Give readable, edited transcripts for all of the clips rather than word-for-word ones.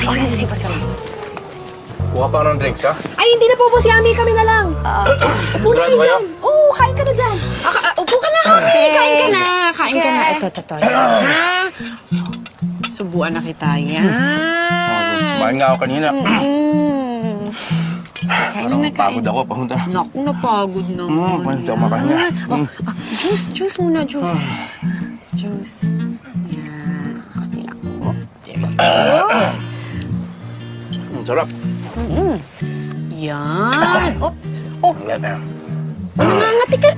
Okay, sige po, sir. Kuha pa ng drinks, ha? Ay, hindi na po po si Ami. Kami na lang. Muna kayo kayo? dyan. Oo, kain ka na dyan. Upo ka na, Ami. Kain ka na. Kain ka na. Ito. Ha? Subuan na kita. Yan. Kumain nga ako kanina. Kain na, kain. Pagod ako, papunta. Naku, napagod naman. Hindi ako makahinga. Juice muna, juice. Juice. Yan. Konti lang po. Sarap. Yan. Oops. Oh, nangangati ka.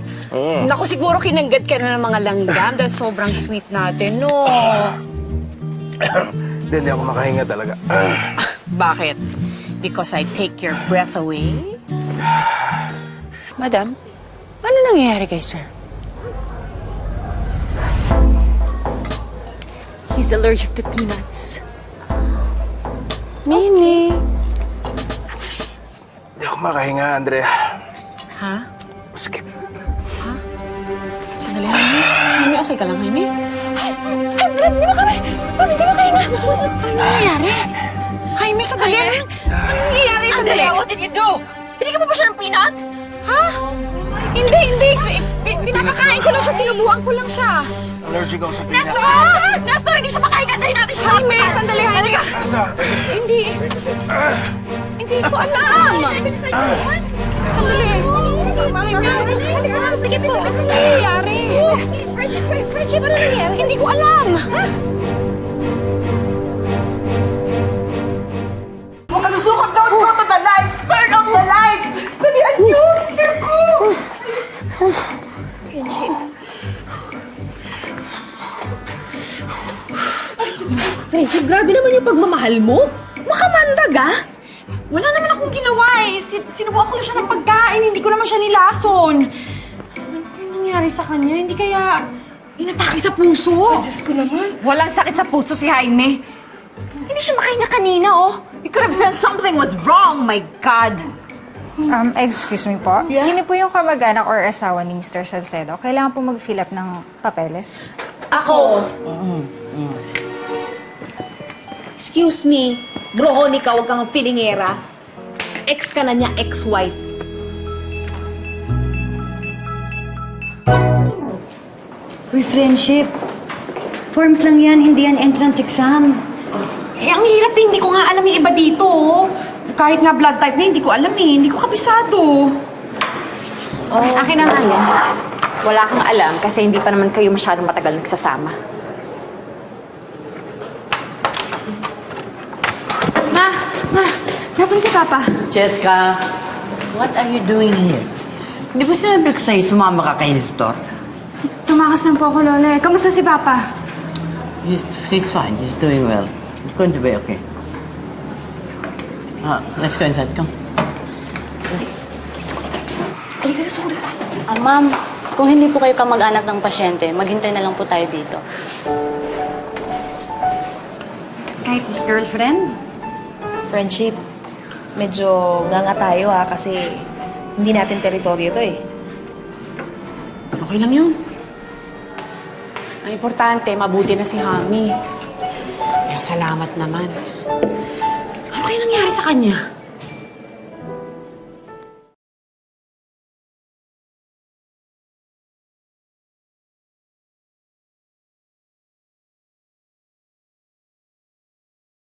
Naku, siguro kinanggat ka na ng mga langgam dahil sobrang sweet natin, no? Hindi ako makahinga talaga. Bakit? Because I take your breath away? Madam, ano nangyayari kay sir? He's allergic to peanuts. Mini. Hindi ako makahinga, Andrea. Ha? Skip. Sandali, Jaime. Jaime, okay ka lang, Jaime? Ay, di ba kami? Mami, di ba kayo nga? Ano nangyayari? Jaime, sandali. Ano nangyayari? Sandali. Andrea, what did you do? Binigyan mo ba siya ng peanuts? Ha? Hindi. Pinapakain ko lang siya. Sinubuan ko lang siya. Allergic ako sa peanut. Nestor, hindi siya makain. Antayin natin siya. Jaime, sandali, Jaime. Hindi. Hindi ko alam. Sandali. Sige po. Ano nangyayari? Friendship, ano nangyayari? Hindi ko alam. Magkasusukot, don't go to the lights! Turn off the lights! Dalihan niyo! Sister ko! Friendship, grabe naman yung pagmamahal mo. Makamandag, ah. Wala naman akong ginawa eh. Sinubukan ko lang siya ng pagkain. Hindi ko naman siya nilason. Ano nangyari sa kanya? Hindi kaya inatake sa puso? Diyos ko naman. Walang sakit sa puso si Jaime. Hindi siya makahinga kanina, oh. You could have said something was wrong, my God. Excuse me po. Sino po yung kamag-anak or asawa ni Mr. Salcedo? Kailangan po mag-fill up ng papeles. Ako. Excuse me, Veronica, huwag kang pilingera. Ex ka na niya, ex-wife. Uy, friendship. Forms lang yan, hindi yan entrance exam. Eh, ang hirap eh. Hindi ko nga alam yung iba dito. Oh. Kahit nga blood type na, hindi ko alam eh. Hindi ko kabisado. Akin na nga yan. Wala kang alam kasi hindi pa naman kayo masyadong matagal nagsasama. Ma, nasan si Papa? Jessica, what are you doing here? Di ba sinabi ko sa'yo sumama ka kay Nestor? Tumakas lang po ako, Lola. Kamusta si Papa? He's fine. He's doing well. He's going to be okay. Let's go inside. Come. Ma'am, kung hindi po kayo kamag-anak ng pasyente, maghintay na lang po tayo dito. Kahit girlfriend? Friendship, medyo nganga tayo kasi hindi natin teritoryo to eh. Okay lang yun. Ang importante, mabuti na si Hami. Kaya salamat naman. Ano kaya nangyari sa kanya?